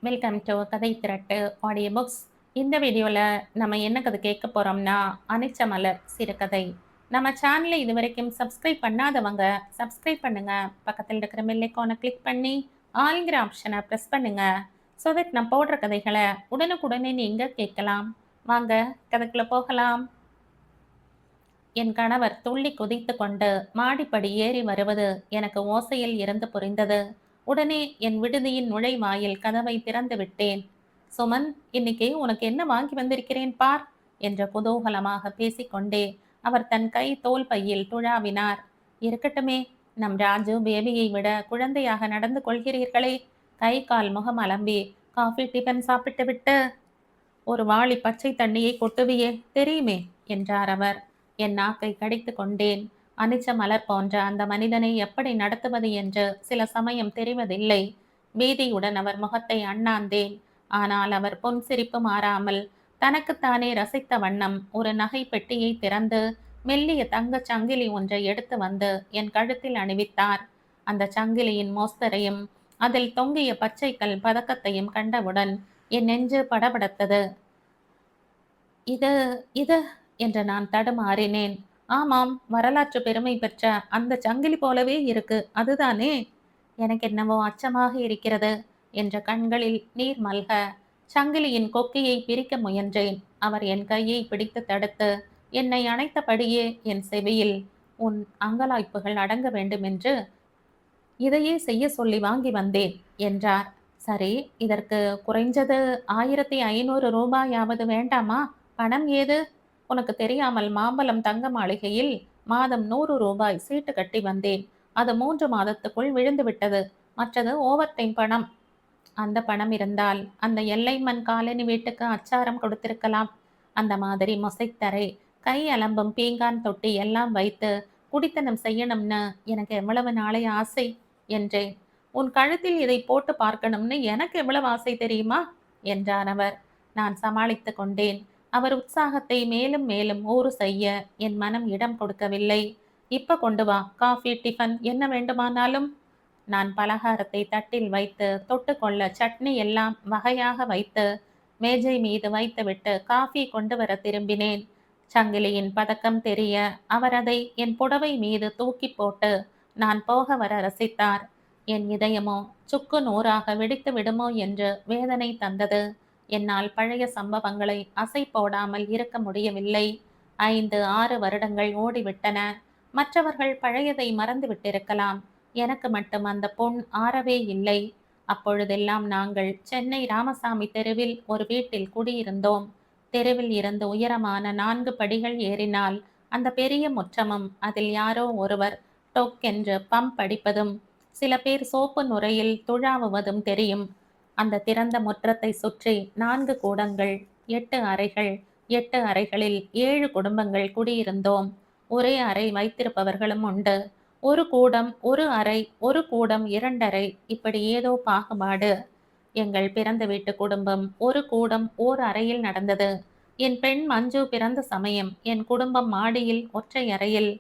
Welcome to கதை திரட்டு audio books. இந்த வீடியோவில் நம்ம என்ன கதை கேட்க போகிறோம்னா அனிச்ச மலர் சிறுகதை. நம்ம சேனலை இது வரைக்கும் சப்ஸ்கிரைப் பண்ணாதவங்க சப்ஸ்கிரைப் பண்ணுங்க. பக்கத்தில் இருக்கிற பெல் ஐகானை கிளிக் பண்ணி ஆல்ங்கிற ஆப்ஷனை ப்ரெஸ் பண்ணுங்க. ஸோ தட் நான் போடுற கதைகளை உடனுக்குடனே நீங்கள் கேட்கலாம். வாங்க கதைக்குள்ள போகலாம். என் கணவர் துள்ளி குதித்து கொண்டு மாடிப்படி ஏறி வருவது எனக்கு ஓசையில் இருந்து புரிந்தது. உடனே என் விடுதியின் நுழைவாயில் கதவை திறந்து விட்டேன். சுமன், இன்னைக்கு உனக்கு என்ன வாங்கி வந்திருக்கிறேன் பார் என்ற குதூகலமாக பேசிக்கொண்டே அவர் தன் கை தோல் பையில் துழாவினார். இருக்கட்டுமே, நம் ராஜு பேபியை விட குழந்தையாக நடந்து கொள்கிறீர்களே. கை கால் முகம் அலம்பி காஃபி டிஃபன் சாப்பிட்டு விட்டு ஒரு வாளி பச்சை தண்ணியை கொட்டுவியே, தெரியுமே என்றார் அவர். என் நாக்கை கடித்து கொண்டேன். அனிச்ச மலர் போன்ற அந்த மனிதனை எப்படி நடத்துவது என்று சில சமயம் தெரிவதில்லை. பீதியுடன் அவர் முகத்தை அண்ணாந்தேன். ஆனால் அவர் புன்சிரிப்பு மாறாமல் தனக்குத்தானே ரசித்த வண்ணம் ஒரு நகை பெட்டியை திறந்து மெல்லிய தங்கச் சங்கிலி ஒன்றை எடுத்து வந்து என் கழுத்தில் அணிவித்தார். அந்த சங்கிலியின் மோஸ்தரையும் அதில் தொங்கிய பச்சைக்கல் பதக்கத்தையும் கண்டவுடன் என் நெஞ்சு படபடத்தது. இது இது என்று நான் தடுமாறினேன். ஆமாம், வரலாற்று பெருமை பெற்ற அந்த சங்கிலி போலவே இருக்கு, அதுதானே? எனக்கு என்னவோ அச்சமாக இருக்கிறது என்ற கண்களில் நீர் மல்க சங்கிலியின் கொக்கியை பிரிக்க முயன்றேன். அவர் என் கையை பிடித்து தடுத்து என்னை அணைத்தபடியே என் செவியில், உன் அங்கலாய்ப்புகள் அடங்க வேண்டும் என்று இதையே செய்ய சொல்லி வாங்கி வந்தேன் என்றார். சரி, இதற்கு குறைஞ்சது 1500 ரூபாயாவது வேண்டாமா? பணம் ஏது? உனக்கு தெரியாமல் மாம்பலம் தங்க மாளிகையில் மாதம் 100 ரூபாய் சீட்டு கட்டி வந்தேன். அது 3 மாதத்துக்குள் விழுந்து விட்டது. மற்றது ஓவர் டைம் பணம். அந்த பணம் இருந்தால் அந்த எல்லைமன் காலனி வீட்டுக்கு அச்சாரம் கொடுத்திருக்கலாம். அந்த மாதிரி மொசைத்தரை, கை அலம்பும் பீங்கான் தொட்டி எல்லாம் வைத்து குடித்தனம் செய்யணும்னு எனக்கு எவ்வளவு நாளை ஆசை என்றேன். உன் கழுத்தில் இதை போட்டு பார்க்கணும்னு எனக்கு எவ்வளவு ஆசை தெரியுமா என்றார் அவர். நான் சமாளித்து கொண்டேன். அவர் உற்சாகத்தை மேலும் மேலும் ஊறு செய்ய என் மனம் இடம் கொடுக்கவில்லை. இப்ப கொண்டு வா, காஃபி டிஃபன் என்ன வேண்டுமானாலும். நான் பலகாரத்தை தட்டில் வைத்து தொட்டுக்கொள்ள சட்னி எல்லாம் வகையாக வைத்து மேஜை மீது வைத்துவிட்டு காஃபி கொண்டு வர திரும்பினேன். சங்கிலியின் பதக்கம் தெரிய அவர் அதை என் புடவை மீது தூக்கி போட்டு நான் போக வர ரசித்தார். என் இதயமோ சுக்கு நூறாக வெடித்து விடுமோ என்று வேதனை தந்தது. என்னால் பழைய சம்பவங்களை அசை போடாமல் இருக்க முடியவில்லை. 5-6 வருடங்கள் ஓடிவிட்டன. மற்றவர்கள் பழையதை மறந்து விட்டிருக்கலாம். எனக்கு மட்டும் அந்த பொன் ஆறவே இல்லை. அப்பொழுதெல்லாம் நாங்கள் சென்னை ராமசாமி தெருவில் ஒரு வீட்டில் குடியிருந்தோம். தெருவில் இருந்து உயரமான 4 படிகள் ஏறினால் அந்த பெரிய முற்றமும் அதில் யாரோ ஒருவர் டொக் என்று பம்ப் அடிப்பதும் சில பேர் சோப்பு நுரையில் துழாவுவதும் தெரியும். அந்த திறந்த முற்றத்தை சுற்றி 4 கூடங்கள், 8 அறைகள். 8 அறைகளில் 7 குடும்பங்கள் குடியிருந்தோம். ஒரே அறை வைத்திருப்பவர்களும் உண்டு. ஒரு கூடம் ஒரு அறை, ஒரு கூடம் 2 அறை, இப்படி ஏதோ பாகுபாடு. எங்கள் பிறந்த வீட்டு குடும்பம் ஒரு கூடம் ஓர் அறையில் நடந்தது. என் பெண் மஞ்சு பிறந்த சமயம் என் குடும்பம் மாடியில் ஒற்றை அறையில்.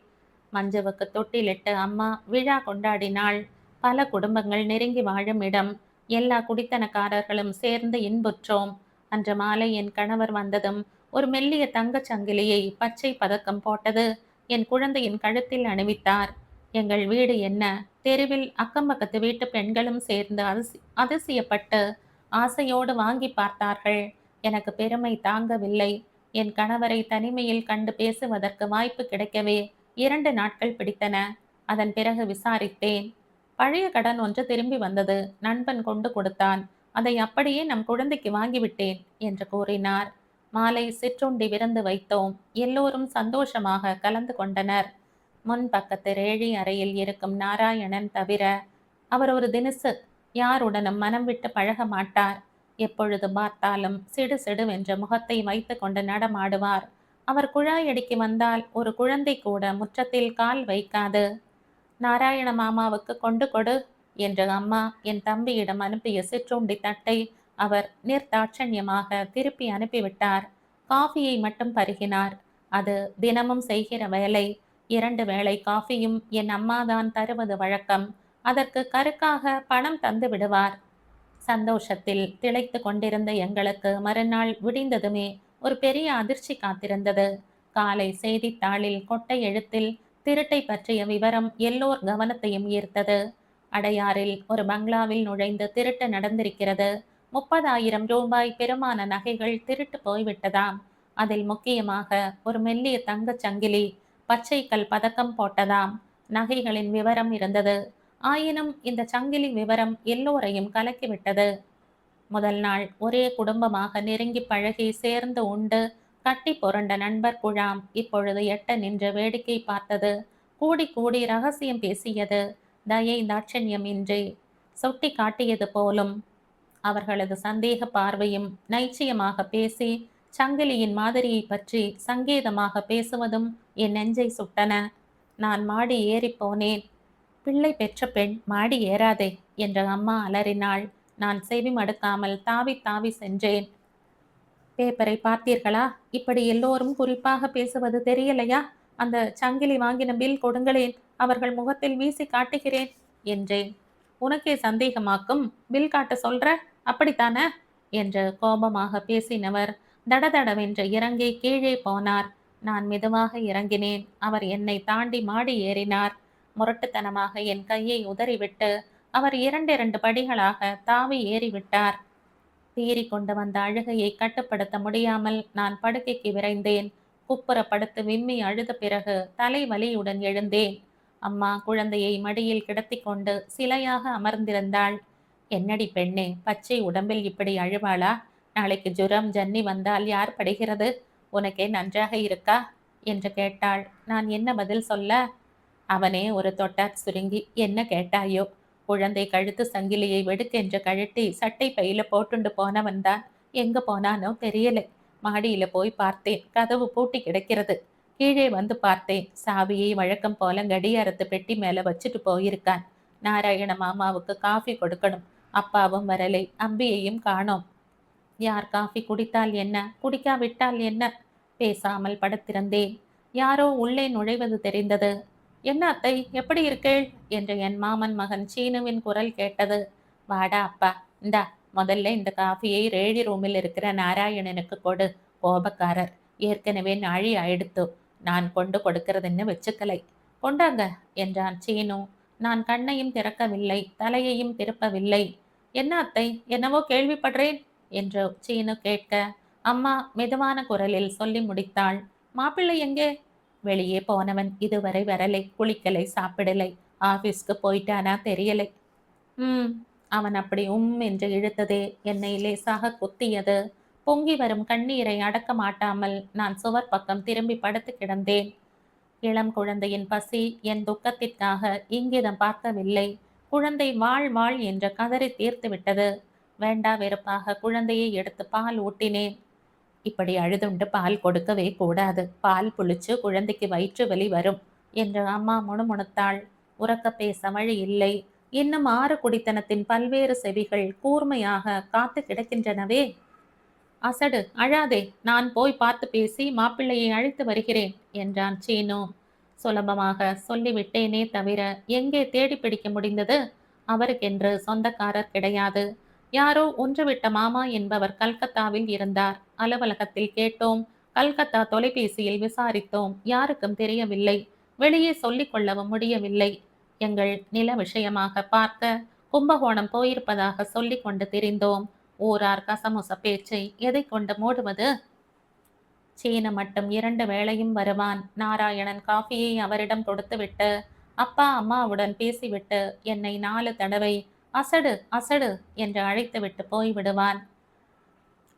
மஞ்சுவுக்கு தொட்டிலிட்டு அம்மா விழா கொண்டாடினாள். பல குடும்பங்கள் நெருங்கி வாழும் இடம். எல்லா குடித்தனக்காரர்களும் சேர்ந்து இன்புற்றோம். அன்று மாலை என் கணவர் வந்ததும் ஒரு மெல்லிய தங்கச் சங்கிலியை பச்சை பதக்கம் போட்டது என் குழந்தையின் கழுத்தில் அணிவித்தார். எங்கள் வீடு என்ன, தெருவில் அக்கம் பக்கத்து வீட்டு பெண்களும் சேர்ந்து அதிசயப்பட்டு ஆசையோடு வாங்கி பார்த்தார்கள். எனக்கு பெருமை தாங்கவில்லை. என் கணவரை தனிமையில் கண்டு பேசுவதற்கு வாய்ப்பு கிடைக்கவே 2 நாட்கள் பிடித்தன. அதன் பிறகு விசாரித்தேன். பழைய கடன் ஒன்று திரும்பி வந்தது. நண்பன் கொண்டு கொடுத்தான். அதை அப்படியே நம் குழந்தைக்கு வாங்கிவிட்டேன் என்று கூறினார். மாலை சிற்றுண்டி விருந்து வைத்தோம். எல்லோரும் சந்தோஷமாக கலந்து கொண்டனர். முன் பக்கத்து ரேழி அறையில் இருக்கும் நாராயணன் தவிர. அவர் ஒரு தினுசு. யாருடனும் மனம் விட்டு பழக மாட்டார். எப்பொழுது பார்த்தாலும் சிடு சிடுவென்ற முகத்தை வைத்து கொண்டு நடமாடுவார். அவர் குழாயடிக்கு வந்தால் ஒரு குழந்தை கூட முற்றத்தில் கால் வைக்காது. நாராயண மாமாவுக்கு கொண்டு கொடு என்று அம்மா என் தம்பியிடம் அனுப்பிய சிற்றுண்டி தட்டை அவர் நிர்தாட்சண்யமாக திருப்பி அனுப்பிவிட்டார். காஃபியை மட்டும் பருகினார். அது தினமும் செய்கிற வேலை. 2 வேளை காஃபியும் என் அம்மாதான் தருவது வழக்கம். அதற்கு கருக்காக பணம் தந்து விடுவார். சந்தோஷத்தில் திளைத்து கொண்டிருந்த எங்களுக்கு மறுநாள் விடிந்ததுமே ஒரு பெரிய அதிர்ச்சி காத்திருந்தது. காலை செய்தித்தாளில் கொட்டை எழுத்தில் திருட்டை பற்றிய விவரம் எல்லோர் கவனத்தையும் ஈர்த்தது. அடையாறில் ஒரு பங்களாவில் நுழைந்து திருட்டு நடந்திருக்கிறது. 30,000 ரூபாய் பெருமான நகைகள் திருட்டு போய்விட்டதாம். அதில் முக்கியமாக ஒரு மெல்லிய தங்கச் சங்கிலி, பச்சை கல் பதக்கம் போட்டதாம். நகைகளின் விவரம் இருந்தது. ஆயினும் இந்த சங்கிலி விவரம் எல்லோரையும் கலக்கிவிட்டது. முதல் நாள் ஒரே குடும்பமாக நெருங்கி பழகி சேர்ந்து உண்டு கட்டி புரண்ட நண்பர் குழாம் இப்பொழுது எட்ட நின்று வேடிக்கை பார்த்தது. கூடி கூடி ரகசியம் பேசியது. தயை தாட்சண்யம் இன்றி சுட்டி காட்டியது போலும். அவர்களது சந்தேக பார்வையும் நைச்சியமாக பேசி சங்கிலியின் மாதிரியை பற்றி சங்கேதமாக பேசுவதும் என் நெஞ்சை சுட்டன. நான் மாடி ஏறிப் போனேன். பிள்ளை பெற்ற பெண் மாடி ஏறாதே என்ற அம்மா அலறினாள். நான் செவி மடுக்காமல் தாவி தாவி சென்றேன். பேப்பரை பார்த்தீர்களா? இப்படி எல்லோரும் குறிப்பாக பேசுவது தெரியலையா? அந்த சங்கிலி வாங்கின பில் கொடுங்களேன், அவர்கள் முகத்தில் வீசி காட்டுகிறேன் என்றேன். உனக்கே சந்தேகமாக்கும், பில் காட்ட சொல்ற, அப்படித்தானே என்று கோபமாக பேசினவர் தடதடவென்று இறங்கி கீழே போனார். நான் மெதுவாக இறங்கினேன். அவர் என்னை தாண்டி மாடி ஏறினார். முரட்டுத்தனமாக என் கையை உதறிவிட்டு அவர் இரண்டிரண்டு படிகளாக தாவி ஏறிவிட்டார். பீறி கொண்டு வந்த அழுகையை கட்டுப்படுத்த முடியாமல் நான் படுக்கைக்கு விரைந்தேன். குப்புற படுத்து விம்மி அழுத பிறகு தலைவலியுடன் எழுந்தேன். அம்மா குழந்தையை மடியில் கிடத்தி கொண்டு சிலையாக அமர்ந்திருந்தாள். என்னடி பெண்ணே, பச்சை உடம்பில் இப்படி அழுவாளா? நாளைக்கு ஜுரம் ஜன்னி வந்தால் யார் படுகிறது? உனக்கே நன்றாக இருக்கா என்று கேட்டாள். நான் என்ன பதில் சொல்ல? அவனே ஒரு தொட்டார் சுருங்கி என்ன கேட்டாயோ? குழந்தை கழுத்து சங்கிலியை வெடுக்கென்று கழட்டி சட்டை பையில போட்டுண்டு போனவன்தான். எங்க போனானோ தெரியலை. மாடியில போய் பார்த்தேன், கதவு பூட்டி கிடக்கிறது. கீழே வந்து பார்த்தேன், சாவியை வழக்கம் போல கடியாரத்து பெட்டி மேல வச்சுட்டு போயிருக்கான். நாராயண மாமாவுக்கு காஃபி கொடுக்கணும். அப்பாவும் வரலை, அம்பியையும் காணோம். யார் காஃபி குடித்தால் என்ன, குடிக்காவிட்டால் என்ன? பேசாமல் படுத்திருந்தேன். யாரோ உள்ளே நுழைவது தெரிந்தது. என்ன அத்தை, எப்படி இருக்கேள் என்று என் மாமன் மகன் சீனுவின் குரல் கேட்டது. வாடா அப்பா, இந்தா முதல்ல இந்த காஃபியை ரேடி ரூமில் இருக்கிற நாராயணனுக்கு கொடு. கோபக்காரர், ஏற்கனவே நாழி ஆயிடுத்து. நான் கொண்டு கொடுக்கறதுன்னு வச்சுக்கலை. கொண்டாங்க என்றான் சீனு. நான் கண்ணையும் திறக்கவில்லை, தலையையும் திருப்பவில்லை. என்ன அத்தை, என்னவோ கேள்விப்படுறேன் என்று சீனு கேட்க அம்மா மெதுவான குரலில் சொல்லி முடித்தாள். மாப்பிள்ளை எங்கே? வெளியே போனவன், இதுவரை வரலை, குளிக்கலை, சாப்பிடலை. ஆபீஸ்க்கு போயிட்டானா தெரியலை. அவன் அப்படி என்று இழுத்ததே என்னை லேசாக குத்தியது. பொங்கி வரும் கண்ணீரை அடக்க மாட்டாமல் நான் சுவர் பக்கம் திரும்பி படுத்து கிடந்தேன். இளம் குழந்தையின் பசி என் துக்கத்திற்காக இங்கிதம் பார்க்கவில்லை. குழந்தை வாழ் வாழ் என்ற கதறி தீர்த்து விட்டது. வேண்டா வெறுப்பாக குழந்தையை எடுத்து பால் ஊட்டினேன். இப்படி அழுதுண்டு பால் கொடுக்கவே கூடாது. பால் புளிச்சு குழந்தைக்கு வயிற்று வலி வரும் என்று அம்மா முணுமுணுத்தாள். உறக்க பேச வழி இல்லை. இன்னும் 6 குடித்தனத்தின் பல்வேறு செவிகள் கூர்மையாக காத்து கிடக்கின்றனவே. அசடு, அழாதே, நான் போய் பார்த்து பேசி மாப்பிள்ளையை அழைத்து வருகிறேன் என்றான் சீனு. சுலபமாக சொல்லிவிட்டேனே தவிர எங்கே தேடி பிடிக்க முடிந்தது? அவருக்கென்று சொந்தக்காரர் கிடையாது. யாரோ ஒன்றுவிட்ட மாமா என்பவர் கல்கத்தாவில் இருந்தார். அலுவலகத்தில் கேட்டோம். கல்கத்தா தொலைபேசியில் விசாரித்தோம். யாருக்கும் தெரியவில்லை. வெளியே சொல்லிக் கொள்ளவும் முடியவில்லை. எங்கள் நில விஷயமாக பார்க்க கும்பகோணம் போயிருப்பதாக சொல்லிக் கொண்டு திரிந்தோம். ஊரார் கசமுச பேச்சை எதை கொண்டு மூடுவது? சீனு மட்டும் 2 வேளையும் வருவான். நாராயணன் காஃபியை அவரிடம் கொடுத்துவிட்டு அப்பா அம்மாவுடன் பேசிவிட்டு என்னை 4 தடவை அசடு அசடு என்று அழைத்துவிட்டு போய்விடுவான்.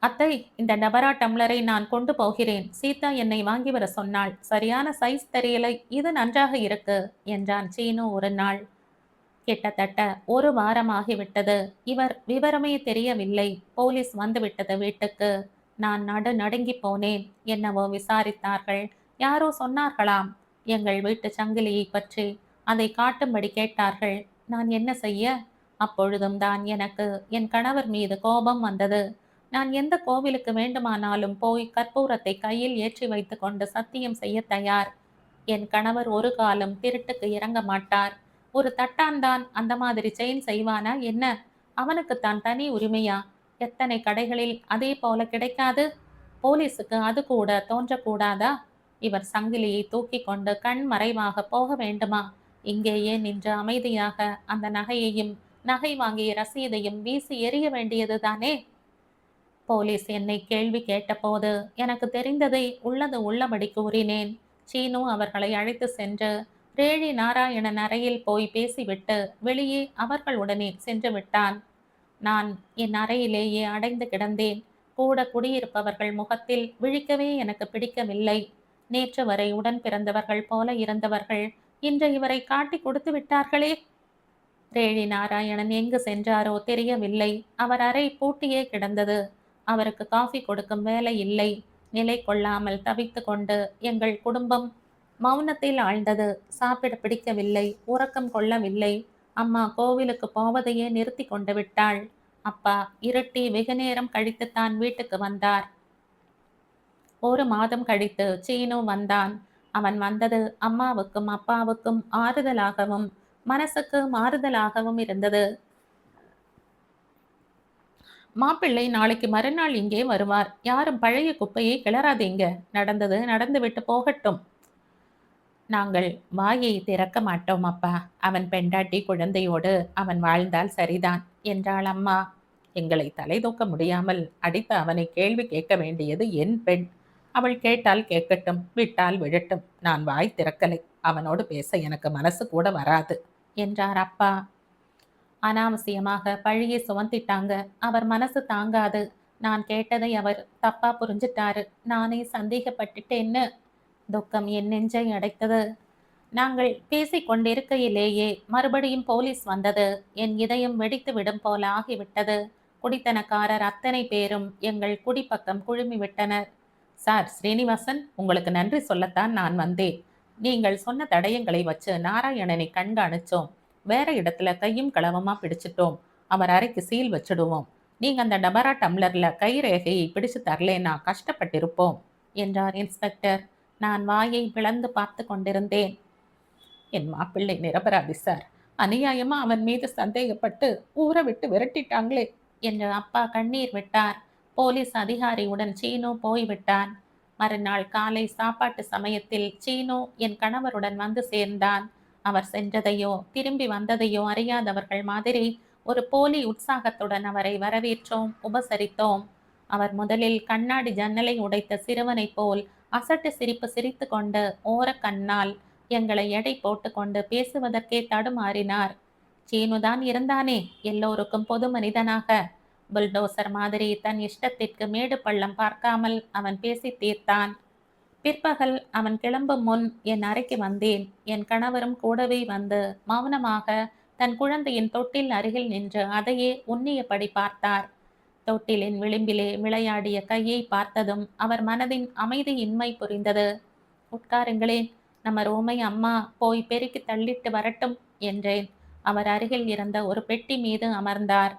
அத்தை, இந்த டபரா டம்ளரை நான் கொண்டு போகிறேன். சீதா என்னை வாங்கி வர சொன்னாள். சரியான சைஸ் தெரியலை, இது நன்றாக இருக்கு என்றான் சீனு ஒரு நாள். கிட்டத்தட்ட 1 வாரமாகிவிட்டது. இவர் விவரமே தெரியவில்லை. போலீஸ் வந்துவிட்டது வீட்டுக்கு. நான் நடுங்கி போனேன். என்னவோ விசாரித்தார்கள். யாரோ சொன்னார்களாம் எங்கள் வீட்டு சங்கிலியை பற்றி. அதை காட்டும்படி கேட்டார்கள். நான் என்ன செய்ய? அப்பொழுதும் தான் எனக்கு என் கணவர் மீது கோபம் வந்தது. நான் எந்த கோவிலுக்கு வேண்டுமானாலும் போய் கற்பூரத்தை கையில் ஏற்றி வைத்து கொண்டு சத்தியம் செய்ய தயார். என் கணவர் ஒரு காலம் திருட்டுக்கு இறங்க மாட்டார். ஒரு தட்டான் தான் அந்த மாதிரி செயின் செய்வானா என்ன? அவனுக்குத்தான் தனி உரிமையா? எத்தனை கடைகளில் அதே போல கிடைக்காது? போலீசுக்கு அது கூட தோன்றக்கூடாதா? இவர் சங்கிலியை தூக்கி கொண்டு கண் மறைவாக போக வேண்டுமா? இங்கேயே நின்று அமைதியாக அந்த நகையையும் நகை வாங்கிய ரசீதையும் வீசி எறிய வேண்டியதுதானே? போலீஸ் என்னை கேள்வி கேட்டபோது எனக்கு தெரிந்ததை உள்ளது உள்ளபடி கூறினேன். சீனு அவர்களை அழைத்து சென்று ரேழி நாராயணன் அறையில் போய் பேசிவிட்டு வெளியே அவர்களுடனே சென்று விட்டான். நான் என் அறையிலேயே அடைந்து கிடந்தேன். கூட குடியிருப்பவர்கள் முகத்தில் விழிக்கவே எனக்கு பிடிக்கவில்லை. நேற்று வரை உடன் பிறந்தவர்கள் போல இருந்தவர்கள் இன்று இவரை காட்டி கொடுத்து விட்டார்களே. ரேழி நாராயணன் எங்கு சென்றாரோ தெரியவில்லை. அவர் அறை பூட்டியே கிடந்தது. அவருக்கு காஃபி கொடுக்கும் வேலை இல்லை. நிலை கொள்ளாமல் தவித்து கொண்டு எங்கள் குடும்பம் மௌனத்தில் ஆழ்ந்தது. சாப்பிட பிடிக்கவில்லை, உறக்கம் கொள்ளவில்லை. அம்மா கோவிலுக்கு போவதையே நிறுத்தி கொண்டு விட்டாள். அப்பா இருட்டி வெகுநேரம் கழித்துத்தான் வீட்டுக்கு வந்தார். ஒரு மாதம் கழித்து சீனு வந்தான். அவன் வந்தது அம்மாவுக்கும் அப்பாவுக்கும் ஆறுதலாகவும் மனசுக்கு மாறுதலாகவும் இருந்தது. மாப்பிள்ளை நாளைக்கு மறுநாள் இங்கே வருவார். யாரும் பழைய குப்பையை கிளறாதீங்க. நடந்தது நடந்துவிட்டு போகட்டும். நாங்கள் வாயை திறக்க மாட்டோம் அப்பா. அவன் பெண்டாட்டி குழந்தையோடு அவன் வாழ்ந்தால் சரிதான் என்றாள் அம்மா. எங்களை தலை தூக்க முடியாமல் அடித்த அவனை கேள்வி கேட்க வேண்டியது என் பெண். அவள் கேட்டால் கேட்கட்டும், விட்டால் விழட்டும். நான் வாய் திறக்கலை. அவனோடு பேச எனக்கு மனசு கூட வராது என்றார் அப்பா. அனாவசியமாக பழியை சுமத்திட்டாங்க. அவர் மனசு தாங்காது. நான் கேட்டதை அவர் தப்பா புரிஞ்சிட்டாரு. நானே சந்தேகப்பட்டுட்டேன்னு துக்கம் என் நெஞ்சை அடைத்தது. நாங்கள் பேசிக் கொண்டிருக்கையிலேயே மறுபடியும் போலீஸ் வந்தது. என் இதயம் வெடித்து விடும் போல ஆகிவிட்டது. குடித்தனக்காரர் அத்தனை பேரும் எங்கள் குடிப்பக்கம் குழுமி விட்டனர். சார் ஸ்ரீனிவாசன், உங்களுக்கு நன்றி சொல்லத்தான் நான் வந்தேன். நீங்கள் சொன்ன தடயங்களை வச்சு நாராயணனை கண்காணிச்சோம். வேற இடத்துல கையும் களவமா பிடிச்சிட்டோம். அவர் அறைக்கு சீல் வச்சிடுவோம். நீங்க அந்த டபரா டம்ளர்ல கை ரேகையை பிடிச்சு தரலேன்னா கஷ்டப்பட்டிருப்போம் என்றார் இன்ஸ்பெக்டர். நான் வாயை பிளந்து பார்த்து கொண்டிருந்தேன். என் மாப்பிள்ளை நிரபராதி சார். அநியாயமா அவன் மீது சந்தேகப்பட்டு ஊரை விட்டு விரட்டிட்டாங்களே என்று அப்பா கண்ணீர் விட்டார். போலீஸ் அதிகாரியுடன் சீனு போய்விட்டான். மறுநாள் காலை சாப்பாட்டு சமயத்தில் சீனு என் கணவருடன் வந்து சேர்ந்தான். அவர் சென்றதையோ திரும்பி வந்ததையோ அறியாதவர்கள் மாதிரி ஒரு போலி உற்சாகத்துடன் அவரை வரவேற்றோம், உபசரித்தோம். அவர் முதலில் கண்ணாடி ஜன்னலை உடைத்த சிறுவனைப் போல் அசட்டு சிரிப்பு சிரித்து கொண்டு ஓர கண்ணால் எங்களை எடை போட்டு கொண்டு பேசுவதற்கே தடுமாறினார். சீனுதான் இருந்தானே எல்லோருக்கும் பொது மனிதனாக. புல்டோசர் மாதிரி தன் இஷ்டத்திற்கு மேடு பள்ளம் பார்க்காமல் அவன் பேசி தீர்த்தான். பிற்பகல் அவன் கிளம்பும் முன் என் அறைக்கு வந்தேன். என் கணவரும் கூடவே வந்து மௌனமாக தன் குழந்தையின் தொட்டில் அருகில் நின்று அதையே உன்னியபடி பார்த்தார். தொட்டிலின் விளிம்பிலே விளையாடிய கையை பார்த்ததும் அவர் மனதின் அமைதியின்மை புரிந்தது. உட்காருங்களேன், நம்ம ரோமை அம்மா போய் பெருக்கி தள்ளிட்டு வரட்டும் என்றேன். அவர் அருகில் இருந்த ஒரு பெட்டி மீது அமர்ந்தார்.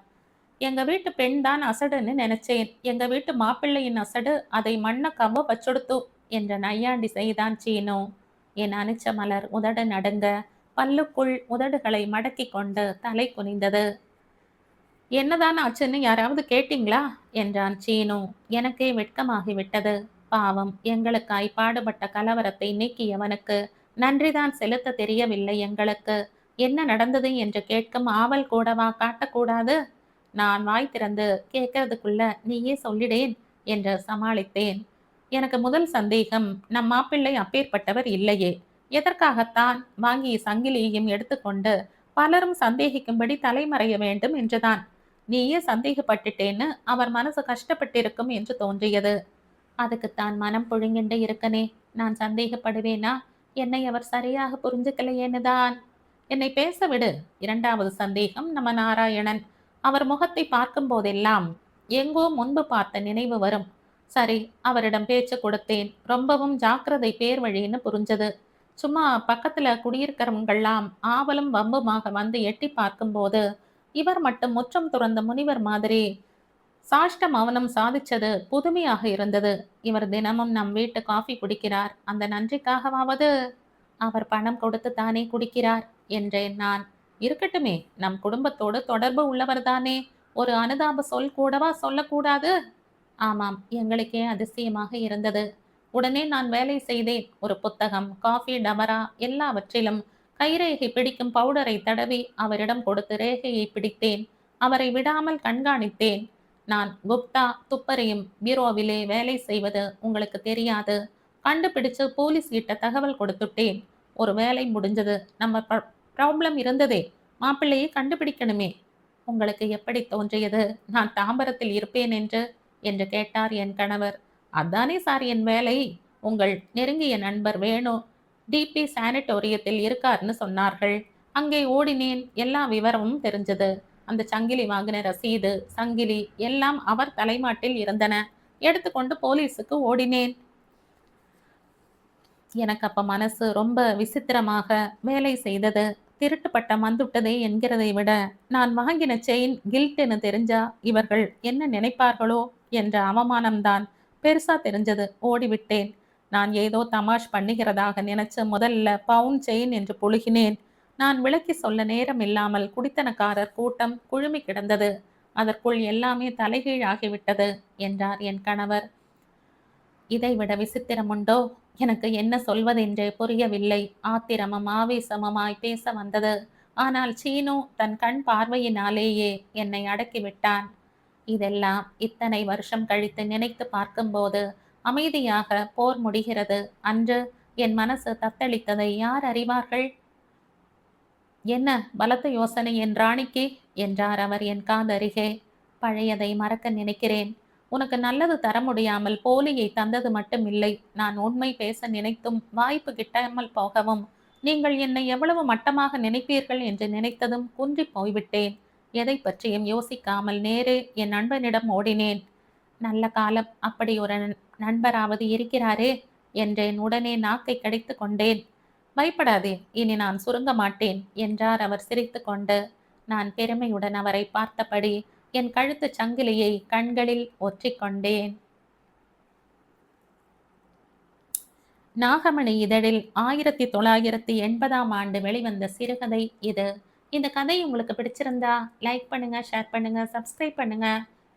எங்க வீட்டு பெண் தான் அசடுன்னு நினைச்சேன். எங்க வீட்டு மாப்பிள்ளையின் அசடு அதை மண்ண கவ்வ வச்சொடுத்து என்ற நையாண்டி செய்தான் சீனு. என் அனிச்ச மலர் உதடு நடுங்க பல்லுக்குள் உதடுகளை மடக்கி கொண்டு தலை குனிந்தது. என்னதான் ஆச்சுன்னு யாராவது கேட்டீங்களா என்றான் சீனு. எனக்கே வெட்கமாகிவிட்டது. பாவம், எங்களுக்காய் பாடுபட்ட கலவரத்தை நீக்கியவனுக்கு நன்றிதான் செலுத்த தெரியவில்லை எங்களுக்கு. என்ன நடந்தது என்று கேட்கும் ஆவல் கூடவா காட்டக்கூடாது? நான் வாய் திறந்து கேட்கறதுக்குள்ள நீயே சொல்லிடேன் என்று சமாளித்தேன். எனக்கு முதல் சந்தேகம், நம் மாப்பிள்ளை அப்பேற்பட்டவர் இல்லையே. எதற்காகத்தான் வாங்கிய சங்கிலியையும் எடுத்துக்கொண்டு பலரும் சந்தேகிக்கும்படி தலைமறைய வேண்டும் என்றுதான். நீயே சந்தேகப்பட்டுட்டேன்னு அவர் மனசு கஷ்டப்பட்டிருக்கும் என்று தோன்றியது. அதுக்குத்தான் மனம் புழுங்கிண்டு இருக்கனே. நான் சந்தேகப்படுவேனா? என்னை அவர் சரியாக புரிஞ்சுக்கலையேன்னுதான். என்னை பேச விடு. இரண்டாவது சந்தேகம் நம்ம நாராயணன். அவர் முகத்தை பார்க்கும் போதெல்லாம் எங்கோ முன்பு பார்த்த நினைவு வரும். சரி, அவரிடம் பேச்சு கொடுத்தேன். ரொம்பவும் ஜாக்கிரதை பேர் வழின்னு புரிஞ்சது. சும்மா பக்கத்துல குடியிருக்கிறவங்கெல்லாம் ஆவலும் வம்புமாக வந்து எட்டி பார்க்கும்போது இவர் மட்டும் முற்றம் துறந்த முனிவர் மாதிரி சாஷ்ட மௌனம் சாதிச்சது புதுமையாக இருந்தது. இவர் தினமும் நம் வீட்டு காஃபி குடிக்கிறார். அந்த நன்றிக்காகவாவது அவர் பணம் கொடுத்து தானே குடிக்கிறார் என்றேன் நான். இருக்கட்டுமே, நம் குடும்பத்தோடு தொடர்பு உள்ளவர்தானே. ஒரு அனுதாப சொல் கூடவா சொல்லக்கூடாது? ஆமாம், எங்களுக்கே அதிசயமாக இருந்தது. உடனே நான் வேலை செய்தேன். ஒரு புத்தகம், காஃபி டமரா எல்லாவற்றிலும் கைரேகை பிடிக்கும் பவுடரை தடவி அவரிடம் கொடுத்து ரேகையை பிடித்தேன். அவரை விடாமல் கண்காணித்தேன். நான் குப்தா துப்பறியும் பீரோவிலே வேலை செய்வது உங்களுக்கு தெரியாது. கண்டுபிடிச்சு போலீஸ் கிட்ட தகவல் கொடுத்துட்டேன். ஒரு வேலை முடிஞ்சது. நம்ம ப்ராப்ளம் இருந்ததே, மாப்பிள்ளையை கண்டுபிடிக்கணுமே. உங்களுக்கு எப்படி தோன்றியது நான் தாம்பரத்தில் இருப்பேன் என்று கேட்டார் என் கணவர். அதானே சார் என் வேலை. உங்கள் நெருங்கிய நண்பர் வேணு டிபி சானிட்டோரியத்தில் இருக்கார்னு சொன்னார்கள். அங்கே ஓடினேன். எல்லா விவரமும் தெரிஞ்சது. அந்த சங்கிலி வாங்கின ரசீது, சங்கிலி எல்லாம் அவர் தலைமாட்டில் இருந்தன. எடுத்துக்கொண்டு போலீஸுக்கு ஓடினேன். எனக்கு அப்ப மனசு ரொம்ப விசித்திரமாக வேலை செய்தது. திருட்டு பட்டம் வந்துட்டதே என்கிறதை விட, நான் வாங்கின செயின் கில்ட்டுன்னு தெரிஞ்சா இவர்கள் என்ன நினைப்பார்களோ என்ற அவமானம்தான் பெருசா தெரிஞ்சது. ஓடிவிட்டேன். நான் ஏதோ தமாஷ் பண்ணுகிறதாக நினைச்சு முதல்ல பவுன் செயின் என்று புழுகினேன். நான் விளக்கி சொல்ல நேரம் இல்லாமல் குடித்தனக்காரர் கூட்டம் குழுமி கிடந்தது. அதற்குள் எல்லாமே தலைகீழாகிவிட்டது என்றார் என் கணவர். இதைவிட விசித்திரமுண்டோ? எனக்கு என்ன சொல்வதென்றே புரியவில்லை. ஆத்திரமும் ஆவேசமுமாய் பேச வந்தது. ஆனால் சீனு தன் கண் பார்வையினாலேயே என்னை அடக்கிவிட்டான். இதெல்லாம் இத்தனை வருஷம் கழித்து நினைத்து பார்க்கும்போது அமைதியாக போர் முடிகிறது. அன்று என் மனசு தத்தளித்ததை யார் அறிவார்கள்? என்ன பலத்த யோசனை என் ராணிக்கு? என்றார் அவர் என் காதருகே. பழையதை மறக்க நினைக்கிறேன். உனக்கு நல்லது தர முடியாமல் போலியை தந்தது மட்டும் இல்லை. நான் உண்மை பேச நினைத்தும் வாய்ப்பு கிட்டாமல் போகவும், நீங்கள் என்னை எவ்வளவு மட்டமாக நினைப்பீர்கள் என்று நினைத்ததும் குன்றி போய்விட்டேன். எதை பற்றியும் யோசிக்காமல் நேரே என் நண்பனிடம் ஓடினேன். நல்ல காலம், அப்படி ஒரு நண்பராவது இருக்கிறாரே என்றேன். உடனே நாக்கை கடித்து கொண்டேன். பயப்படாதே, இனி நான் சுருங்க மாட்டேன் என்றார் அவர் சிரித்து கொண்டு. நான் பெருமையுடன் அவரை பார்த்தபடி என் கழுத்துச் சங்கிலியை கண்களில் ஒற்றிக்கொண்டேன். நாகமணி இதழில் 1980ஆம் ஆண்டு வெளிவந்த சிறுகதை இது. இந்த கதை உங்களுக்கு பிடிச்சிருந்தா லைக் பண்ணுங்க, ஷேர் பண்ணுங்க, சப்ஸ்கிரைப் பண்ணுங்க.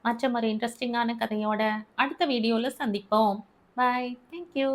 மற்றும் ஒரு இன்ட்ரெஸ்டிங்கான கதையோட அடுத்த வீடியோல சந்திப்போம். பாய். தேங்க்யூ.